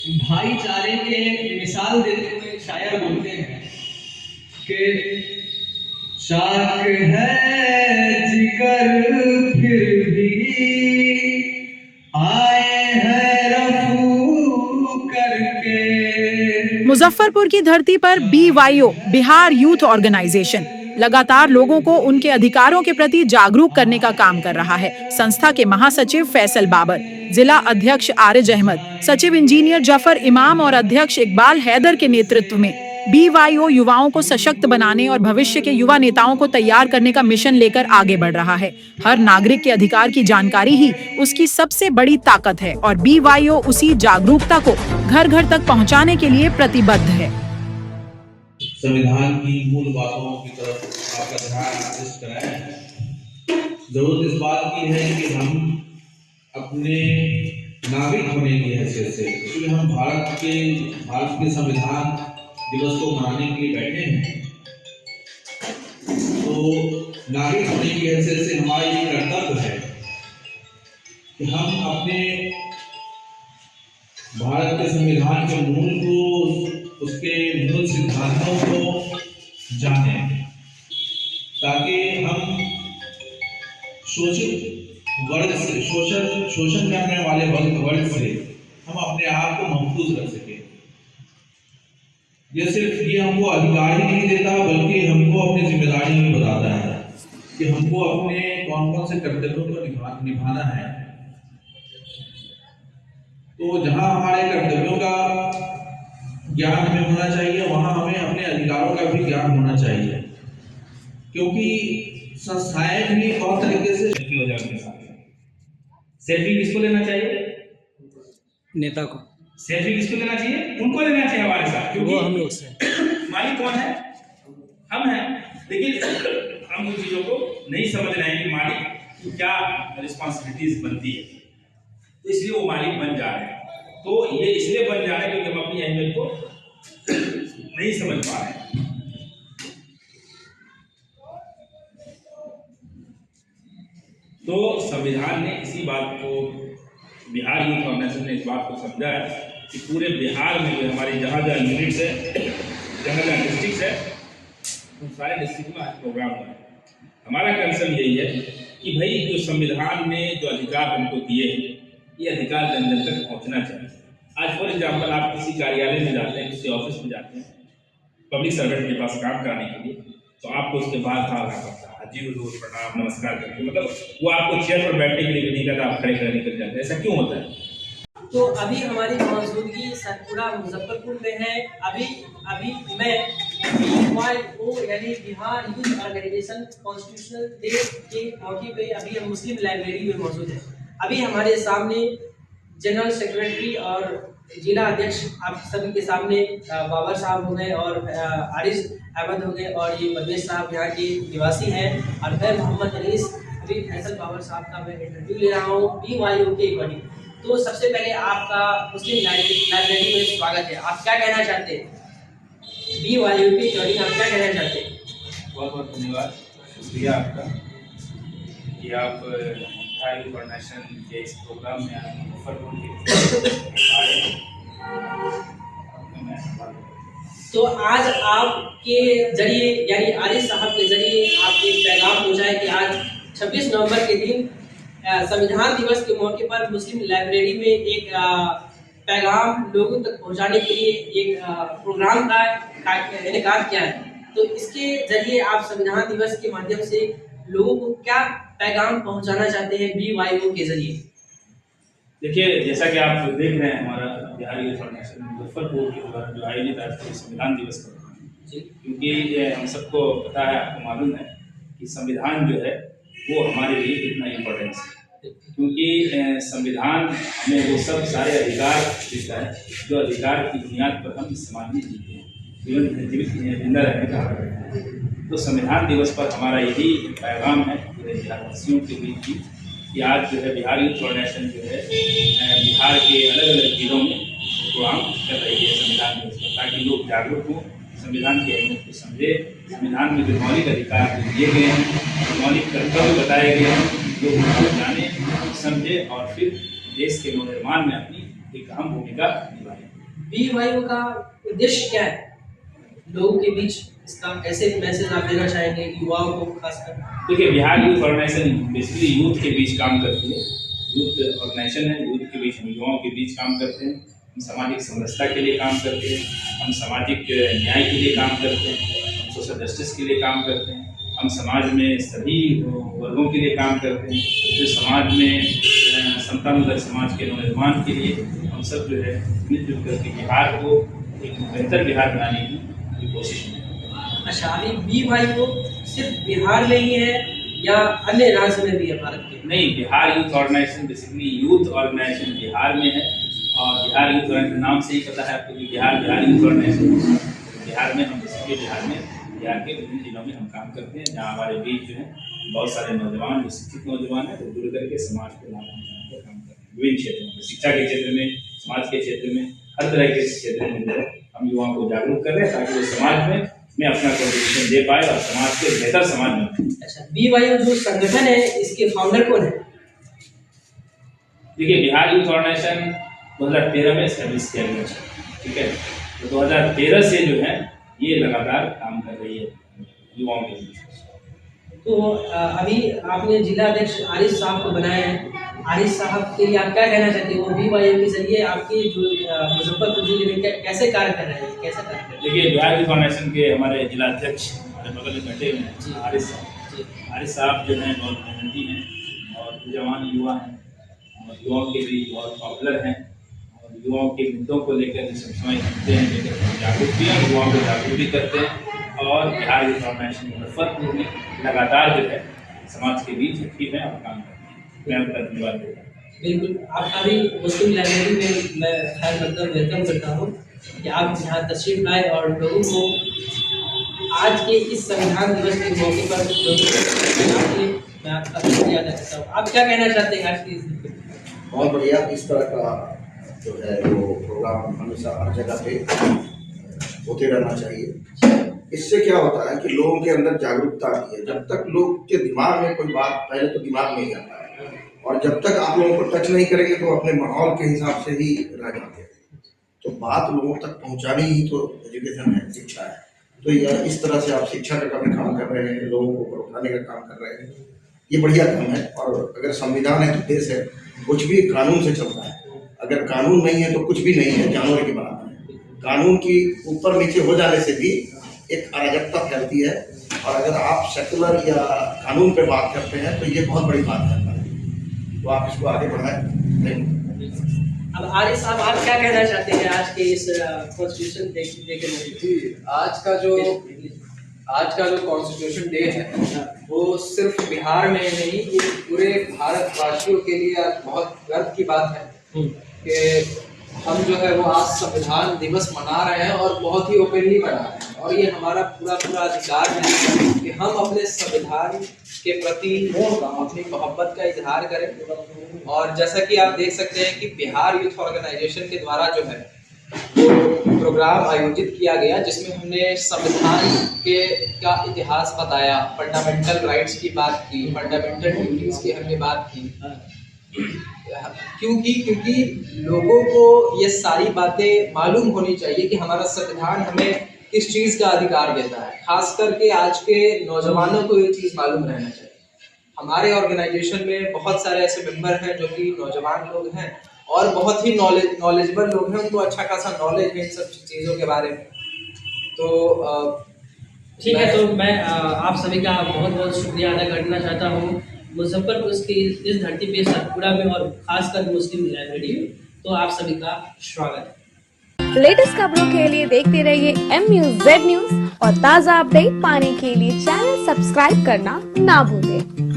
भाईचारे के मिसाल देते हुए शायर बोलते हैं कि शाख है जिगर फिर भी आए हैं रफू करके। मुजफ्फरपुर की धरती पर BYO बिहार यूथ ऑर्गेनाइजेशन लगातार लोगों को उनके अधिकारों के प्रति जागरूक करने का काम कर रहा है। संस्था के महासचिव फैसल बाबर, जिला अध्यक्ष आरिज अहमद, सचिव इंजीनियर जफर इमाम और अध्यक्ष इकबाल हैदर के नेतृत्व में BYO युवाओं को सशक्त बनाने और भविष्य के युवा नेताओं को तैयार करने का मिशन लेकर आगे बढ़ रहा है। हर नागरिक के अधिकार की जानकारी ही उसकी सबसे बड़ी ताकत है और BYO उसी जागरूकता को घर घर तक पहुंचाने के लिए प्रतिबद्ध है। संविधान की मूल बातों की तरफ आपका ध्यान आकृष्ट कराएं। जरूरत इस बात की है कि हम अपने नागरिक होने की हैसियत से, क्योंकि हम भारत के संविधान दिवस को मनाने के लिए बैठे हैं, तो नागरिक होने की हैसियत से हमारा ये कर्तव्य है कि हम अपने भारत के संविधान के मूल को, उसके मूल सिद्धांतों को जानें, ताकि हम शोषित वर्ग से, शोषण करने वाले वर्ग से हम अपने आप को महफूज रख सकें। ये सिर्फ ये हमको अधिकार ही नहीं देता, बल्कि हमको अपनी जिम्मेदारी भी बताता है कि हमको अपने कौन कौन से कर्तव्यों को निभाना है। तो जहाँ हमारे कर्तव्यों का ज्ञान हमें होना चाहिए, वहाँ हमें अपने अधिकारों का भी ज्ञान होना चाहिए, क्योंकि संस्थाएं भी बहुत तरीके से हो जाए। सेल्फी किसको लेना चाहिए? नेता को। सेल्फी किसको लेना चाहिए? उनको लेना चाहिए हमारे साथ, क्योंकि वो हम लोग से मालिक कौन है? हम हैं। लेकिन हम उन चीजों को नहीं समझ रहे हैं कि मालिक की क्या रिस्पॉन्सिबिलिटीज बनती है, तो इसलिए वो मालिक बन जा रहे हैं। तो ये इसलिए बन जा रहे हैं क्योंकि हम अपनी अहमियत को नहीं समझ पा रहे हैं। तो संविधान ने इसी बात को, बिहार यूथ ऑर्गेनाइजेशन ने इस बात को समझा है कि पूरे बिहार में जो हमारी जहाँ जहाँ यूनिट्स है, जहाँ जहाँ डिस्ट्रिक्ट्स है, उन सारे डिस्ट्रिक्ट में आज प्रोग्राम हुआ है। हमारा कंसर्न यही है कि भाई जो संविधान ने जो अधिकार हमको दिए, ये अधिकार जन जन तक पहुँचना चाहिए। आज फॉर एग्जाम्पल आप किसी कार्यालय में जाते हैं, किसी ऑफिस में जाते हैं, पब्लिक सर्वेंट के पास काम कराने के लिए, तो आपको उसके बाद खड़ा रहना पड़ता है, जी हुजूर प्रणाम नमस्कार करके, मतलब वो आपको चेयर पर बैठने के लिए नहीं कहता, आप खड़े खड़े निकल जाते हैं। ऐसा क्यों होता है? तो अभी हमारी मौजूदगी सतपुरा मुजफ्फरपुर में है। अभी मैं BYO यानी Bihar youth organisation constitutional day के मौके पे अभी हम मुस्लिम लाइब्रेरी में मौजूद हैं। अभी हमारे सामने जनरल सेक्रेटरी और जिला अध्यक्ष आप सभी के सामने बाबर साहब हो गए और आरिज अहमद हो गए, और ये परवेज साहब यहाँ के निवासी हैं, और मैं मोहम्मद अनीस अभी फैसल बाबर साहब का मैं इंटरव्यू ले रहा हूँ BYO के बॉडी। तो सबसे पहले आपका मुस्लिम लाइब्रेरी में स्वागत है। आप क्या कहना चाहते हैं BYO की बॉडी, आप क्या कहना चाहते हैं? बहुत बहुत धन्यवाद, शुक्रिया आपका कि आप बिहार ऑर्गेनाइजेशन के इस प्रोग्राम में आए, मुजफ्फरपुर के आए। तो आज आपके जरिए यानी आरिज साहब के जरिए आप एक पैगाम पहुँचाए कि आज 26 नवंबर के दिन संविधान दिवस के मौके पर मुस्लिम लाइब्रेरी में एक पैगाम लोगों तक पहुंचाने के लिए एक प्रोग्राम का इनेकाद किया है। तो इसके जरिए आप संविधान दिवस के माध्यम से लोगों को क्या पैगाम पहुंचाना चाहते हैं BYO के जरिए? देखिए, जैसा कि आप देख रहे हैं, हमारा बिहार यूथ ऑर्गेनाइजेशन मुजफ्फरपुर के द्वारा जो आयोजित आज संविधान दिवस का, क्योंकि हम सबको पता है, आपको मालूम है कि संविधान जो है वो हमारे लिए कितना इम्पोर्टेंस है, क्योंकि संविधान हमें वो सब सारे अधिकार देता है जो अधिकार की बुनियाद पर हम इस समाज में जीते हैं, जीवित जिंदा रहने का हक है। तो संविधान दिवस पर हमारा यही पैगाम है पूरे बिहारवासियों के बीच की कि आज जो है बिहार यूथ ऑर्गेनाइजेशन जो है बिहार के अलग अलग जिलों में प्रोग्राम कर रही है संविधान दिवस पर, ताकि लोग जागरूक हों, संविधान की अहमियत को समझे, संविधान में जो मौलिक अधिकार दिए गए हैं, जो मौलिक कर्तव्य बताए गए हैं, लोग उनको जाने, समझे और फिर देश के निर्माण में अपनी एक अहम भूमिका निभाएं। BYO का उद्देश्य क्या है लोगों के बीच, इसका कैसे मैसेज आप देना चाहेंगे युवाओं को खासकर? देखिए, Bihar youth organisation basically youth के बीच काम करती है। यूथ ऑर्गेनाइजेशन है, यूथ के बीच, हम युवाओं के बीच काम करते हैं। हम सामाजिक समरसता के लिए काम करते हैं, हम सामाजिक न्याय के लिए काम करते हैं, हम सोशल जस्टिस के लिए काम करते हैं, हम समाज में सभी वर्गों के लिए काम करते हैं। जो समाज में समतामूलक समाज के निर्माण के लिए हम सब जो है मिलजुल करके बिहार को एक बेहतर बिहार बनाने की कोशिश में। अच्छा, अभी BYO सिर्फ बिहार में ही है या अन्य राज्य में भी है भारत के? नहीं, Bihar youth organisation basically youth organisation Bihar में है। और बिहार यूथ ऑर्गेनाइजेशन नाम से ही पता है आपको कि बिहार यूथ ऑर्गेनाइजेशन। बिहार में हम बेसिकली बिहार के विभिन्न जिलों में हम काम करते हैं, जहाँ हमारे बीच जो है बहुत सारे नौजवान, जो शिक्षित नौजवान हैं, वो जुड़ करके समाज को लाभ पहुँचाने का काम करते हैं विभिन्न क्षेत्रों में, शिक्षा के क्षेत्र में, समाज के क्षेत्र में, हर तरह के क्षेत्र में जो है हम युवाओं को जागरूक कर रहे हैं ताकि वो समाज में अपना कंट्रीब्यूशन दे पाए और समाज के बेहतर समाज बने। अच्छा, BYO जो संगठन है, इसके फाउंडर कौन है? देखिए, बिहार यूथ ऑर्गेनाइजेशन 2013 में एस्टेब्लिश किया गया है, ठीक है। तो 2013 से जो है ये लगातार काम कर रही है युवाओं के बीच। तो अभी आपने जिला अध्यक्ष आरिफ साहब को बनाया है, आरिफ साहब के लिए आप क्या कहना चाहते हैं? वो BYO के जरिए आपके जो मुजफ्फरपुर जिले में कैसे कार्य कर रहे हैं, कैसे कार्य कर रहे हैं? देखिए, बिहार यूथ ऑर्गेनाइजेशन के हमारे जिला अध्यक्ष हमारे बगल में बैठे हुए हैं आरिफ साहब। आरिफ साहब जो हैं बहुत मेहनती हैं और जवान युवा हैं और युवाओं के लिए बहुत पॉपुलर हैं और युवाओं के मुद्दों को लेकर सब समय सुनते हैं, लेकर जागरूक भी हैं, युवाओं को जागरूक भी करते हैं। और बिहार यूथ ऑर्गेनाइजेशन मुजफ्फरपुर में लगातार जो है समाज के बीच एक्टिव है और काम करते हैं। मैं आपका धन्यवाद देता हूँ। बिल्कुल, आपका भी मुस्लिम लाइब्रेरी में मैं ख्याल करता हूँ, वेलकम करता हूँ कि आप यहाँ तशरीफ लाए और लोगों को आज के इस संविधान दिवस के मौके पर मैं आपका शुक्रिया अदा करता हूँ। आप क्या कहना चाहते हैं आज की इस दिन पे? बहुत बढ़िया। इस तरह का जो है वो प्रोग्राम हमेशा हर जगह पे होते रहना चाहिए। इससे क्या होता है कि लोगों के अंदर जागरूकता आती है। जब तक लोग के दिमाग में कोई बात पहले तो दिमाग में ही आता है और जब तक आप लोगों को टच नहीं करेंगे तो अपने माहौल के हिसाब से ही रह जाते हैं। तो बात लोगों तक पहुंचानी ही तो एजुकेशन है, शिक्षा है। तो यह इस तरह से आप शिक्षा का काम कर रहे हैं, लोगों को उठाने का काम कर रहे हैं, ये बढ़िया काम है। और अगर संविधान है तो देश है, कुछ भी कानून से चलता है। अगर कानून नहीं है तो कुछ भी नहीं है, जानवर के बराबर है। कानून की ऊपर नीचे हो जाने से भी एक अराजकता फैलती है और अगर आप सेकुलर या कानून पे बात करते हैं तो ये बहुत बड़ी बात है। तो आप इसको आगे बढ़ाएं। अब आरिफ साहब, आप क्या कहना चाहते हैं आज के इस कॉन्स्टिट्यूशन डे के मौके? जी, आज का जो कॉन्स्टिट्यूशन डे है वो सिर्फ बिहार में नहीं, ये पूरे भारतवासियों के लिए बहुत गर्व की बात है कि हम जो है वो आज संविधान दिवस मना रहे हैं और बहुत ही ओपनली मना रहे हैं। और ये हमारा पूरा अधिकार है कि हम अपने संविधान के प्रति अपनी मोहब्बत का इजहार करें। और जैसा कि आप देख सकते हैं कि बिहार यूथ ऑर्गेनाइजेशन के द्वारा जो है वो प्रोग्राम आयोजित किया गया जिसमें हमने संविधान का इतिहास बताया, फंडामेंटल राइट्स की बात की, फंडामेंटल ड्यूटीज की हमने बात की। क्योंकि लोगों को ये सारी बातें मालूम होनी चाहिए कि हमारा संविधान हमें किस चीज़ का अधिकार देता है। खास करके आज के नौजवानों को ये चीज़ मालूम रहना चाहिए। हमारे ऑर्गेनाइजेशन में बहुत सारे ऐसे मेंबर हैं जो कि नौजवान लोग हैं और बहुत ही नॉलेजेबल लोग हैं, उनको अच्छा खासा नॉलेज है इन सब चीज़ों के बारे में। तो ठीक है, तो मैं आप सभी का बहुत बहुत शुक्रिया अदा करना चाहता हूँ। मुजफ्फरपुर की इस धरती पे सतपुड़ा में और खासकर मुस्लिम लाइब्रेरी में, तो आप सभी का स्वागत है। लेटेस्ट खबरों के लिए देखते रहिए MUZ न्यूज और ताज़ा अपडेट पाने के लिए चैनल सब्सक्राइब करना ना भूलें।